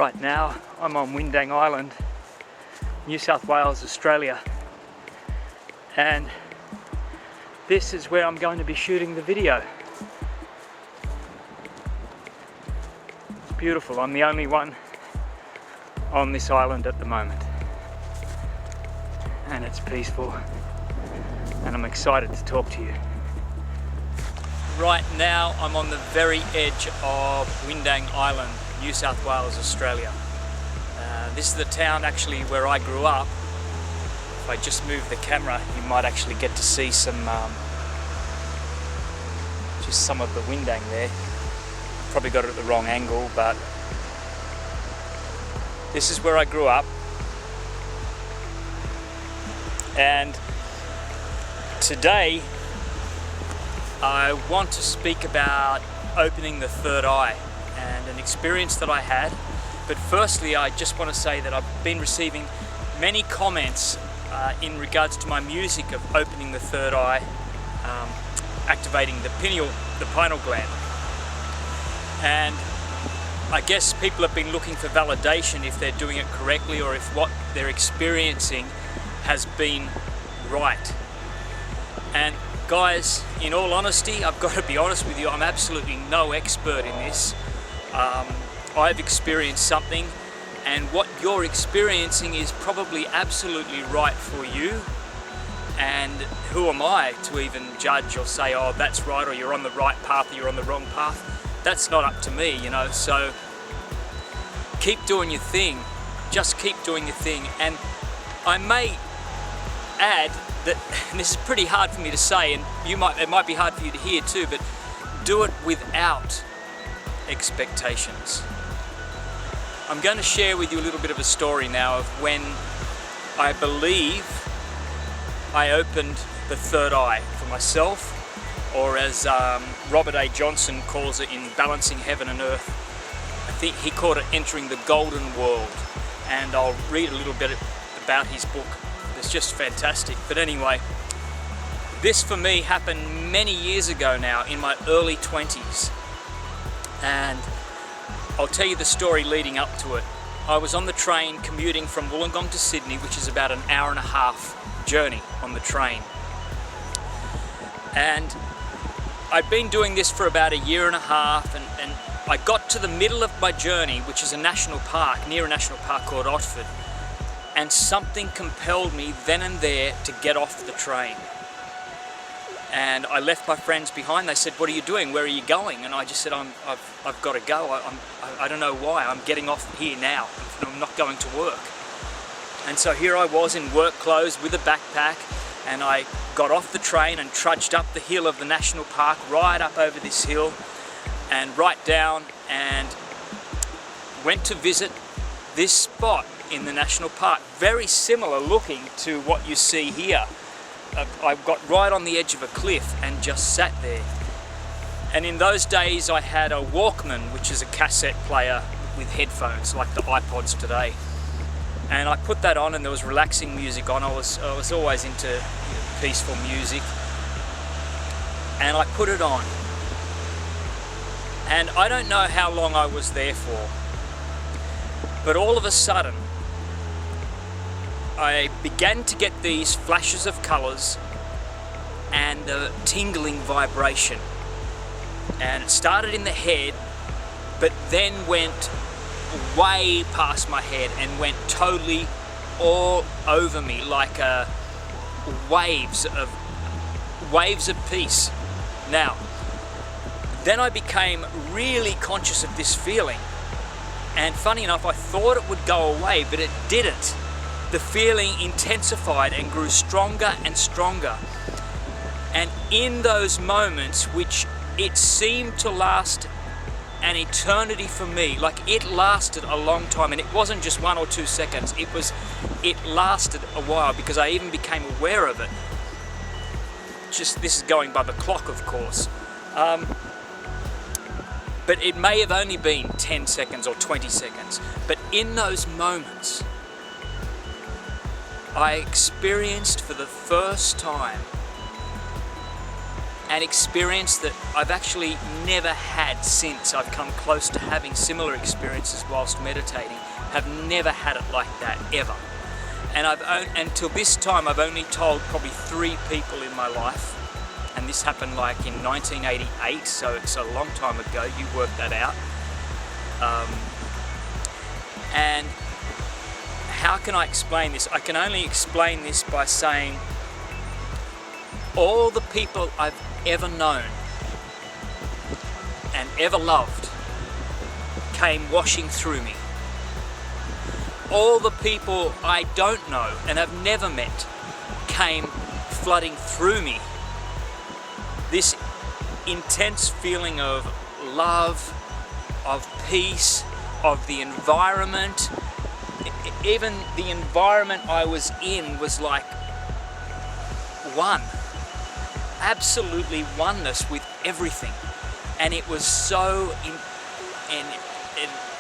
Right now I'm on Windang Island, New South Wales, Australia, and this is where I'm going to be shooting the video. It's beautiful. I'm the only one on this island at the moment, and it's peaceful, and I'm excited to talk to you. Right now I'm on the very edge of Windang Island, New South Wales, Australia. This is the town actually where I grew up. If I just move the camera, you might actually get to see some just some of the Windang there. Probably got it at the wrong angle, but this is where I grew up. And today I want to speak about opening the third eye and an experience that I had. But firstly, I just want to say that I've been receiving many comments in regards to my music of opening the third eye, activating the pineal gland. And I guess people have been looking for validation if they're doing it correctly or if what they're experiencing has been right. And guys, in all honesty, I've got to be honest with you, I'm absolutely no expert in this. I've experienced something, and what you're experiencing is probably absolutely right for you. And who am I to even judge or say, oh, that's right, or you're on the right path or you're on the wrong path? That's not up to me, you know. So keep doing your thing. Just keep doing your thing. And I may add that, and this is pretty hard for me to say, and it might be hard for you to hear too, but do it without expectations. I'm going to share with you a little bit of a story now of when I believe I opened the third eye for myself, or as Robert A. Johnson calls it in Balancing Heaven and Earth, I think he called it entering the golden world. And I'll read a little bit about his book. It's just fantastic. But anyway, this for me happened many years ago now, in my early 20s. And I'll tell you the story leading up to it. I was on the train commuting from Wollongong to Sydney, which is about an hour and a half journey on the train. And I'd been doing this for about a year and a half, and I got to the middle of my journey, which is a national park, near a national park called Otford, and something compelled me then and there to get off the train. And I left my friends behind. They said, what are you doing? Where are you going? And I just said, I've got to go. I don't know why. I'm getting off here now. I'm not going to work. And so here I was in work clothes with a backpack, and I got off the train and trudged up the hill of the national park, right up over this hill and right down, and went to visit this spot in the national park. Very similar looking to what you see here. I got right on the edge of a cliff and just sat there. And in those days I had a Walkman, which is a cassette player with headphones like the iPods today. And I put that on, and there was relaxing music on. I was always into peaceful music. And I put it on. And I don't know how long I was there for, but all of a sudden I began to get these flashes of colours and a tingling vibration. And it started in the head, but then went way past my head and went totally all over me, like waves of peace. Now, then I became really conscious of this feeling. And funny enough, I thought it would go away, but it didn't. The feeling intensified and grew stronger and stronger. And in those moments, which it seemed to last an eternity for me, like it lasted a long time, and it wasn't just 1 or 2 seconds, it lasted a while, because I even became aware of it. Just, this is going by the clock, of course. But it may have only been 10 seconds or 20 seconds. But in those moments, I experienced for the first time an experience that I've actually never had since. I've come close to having similar experiences whilst meditating. Have never had it like that, ever. And until this time, I've only told probably 3 people in my life. And this happened like in 1988, so it's a long time ago. You work that out. And how can I explain this? I can only explain this by saying all the people I've ever known and ever loved came washing through me. All the people I don't know and have never met came flooding through me. This intense feeling of love, of peace, of the environment. Even the environment I was in was like one. Absolutely oneness with everything. And it was so in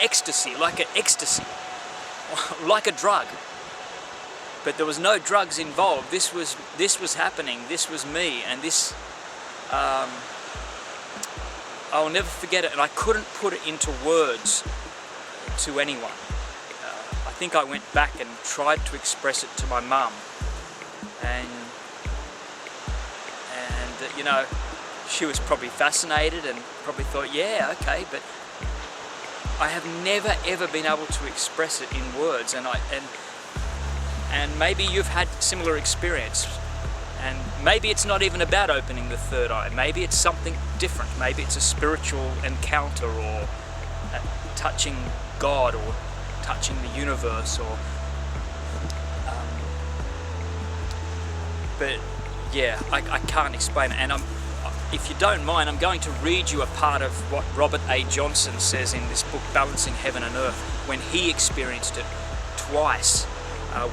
ecstasy, like an ecstasy, like a drug. But there was no drugs involved. This was happening. This was me, and this I'll never forget it. And I couldn't put it into words to anyone. I think I went back and tried to express it to my mum, and you know, she was probably fascinated and probably thought, yeah, okay, but I have never ever been able to express it in words, and maybe you've had similar experience, and maybe it's not even about opening the third eye. Maybe it's something different. Maybe it's a spiritual encounter, or touching God, or touching the universe, or but yeah, I can't explain it. And if you don't mind, I'm going to read you a part of what Robert A. Johnson says in this book, Balancing Heaven and Earth, when he experienced it twice.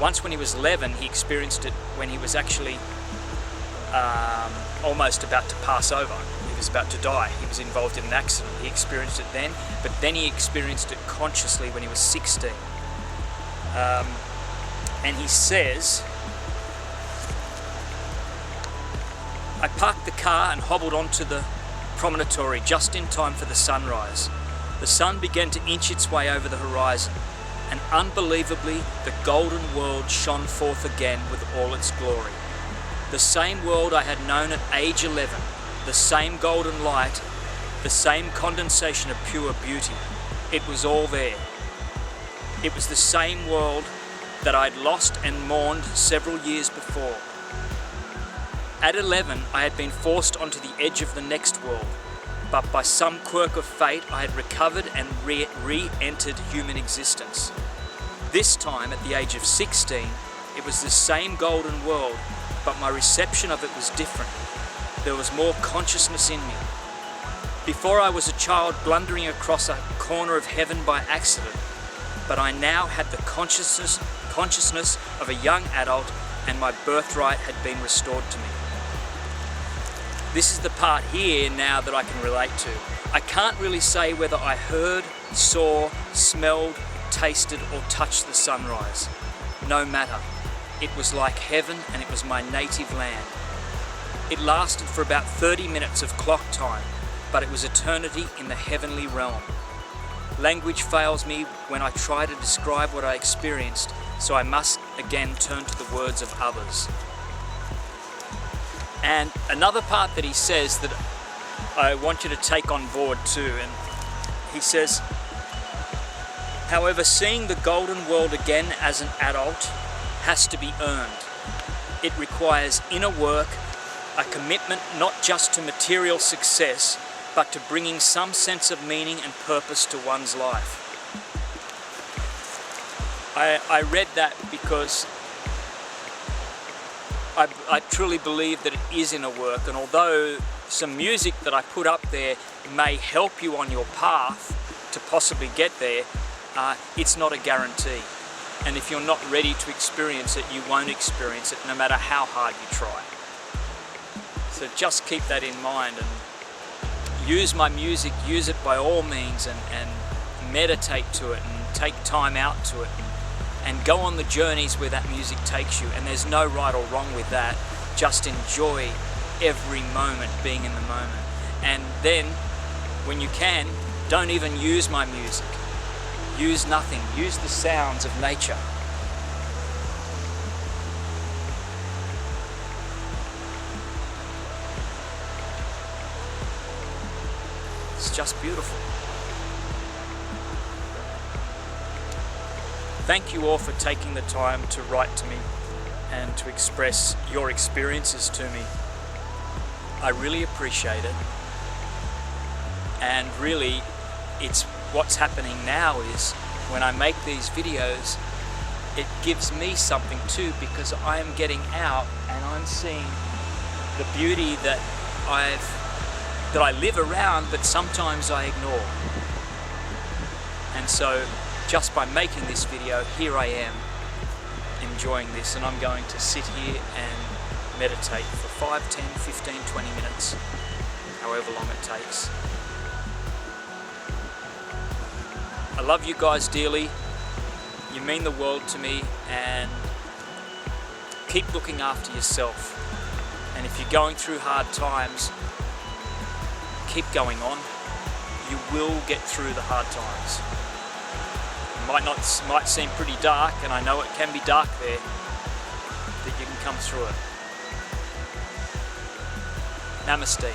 Once when he was 11, he experienced it when he was actually almost about to pass over. He was about to die. He was involved in an accident. He experienced it then, but then he experienced it consciously when he was 16. And he says, I parked the car and hobbled onto the promontory just in time for the sunrise. The sun began to inch its way over the horizon, and unbelievably the golden world shone forth again with all its glory. The same world I had known at age 11, the same golden light, the same condensation of pure beauty. It was all there. It was the same world that I'd lost and mourned several years before. At 11, I had been forced onto the edge of the next world, but by some quirk of fate, I had recovered and re-entered human existence. This time, at the age of 16, it was the same golden world, but my reception of it was different. There was more consciousness in me. Before, I was a child blundering across a corner of heaven by accident, but I now had the consciousness of a young adult, and my birthright had been restored to me. This is the part here now that I can relate to. I can't really say whether I heard, saw, smelled, tasted, or touched the sunrise. No matter. It was like heaven, and it was my native land. It lasted for about 30 minutes of clock time, but it was eternity in the heavenly realm. Language fails me when I try to describe what I experienced, so I must again turn to the words of others. And another part that he says that I want you to take on board too, and he says, however, seeing the golden world again as an adult has to be earned. It requires inner work, a commitment not just to material success, but to bringing some sense of meaning and purpose to one's life. I read that because I truly believe that it is inner work, and although some music that I put up there may help you on your path to possibly get there, it's not a guarantee. And if you're not ready to experience it, you won't experience it no matter how hard you try. So just keep that in mind, and use my music, use it by all means, and meditate to it, and take time out to it, and go on the journeys where that music takes you. And there's no right or wrong with that. Just enjoy every moment, being in the moment. And then, when you can, don't even use my music. Use nothing. Use the sounds of nature. It's just beautiful. Thank you all for taking the time to write to me and to express your experiences to me. I really appreciate it. And really, it's what's happening now is when I make these videos, it gives me something too, because I am getting out and I'm seeing the beauty that I live around, but sometimes I ignore. And so just by making this video, here I am enjoying this, and I'm going to sit here and meditate for 5, 10, 15, 20 minutes, however long it takes. I love you guys dearly. You mean the world to me, and keep looking after yourself. And if you're going through hard times, keep going on. You will get through the hard times. It might seem pretty dark, and I know it can be dark there, but you can come through it. Namaste.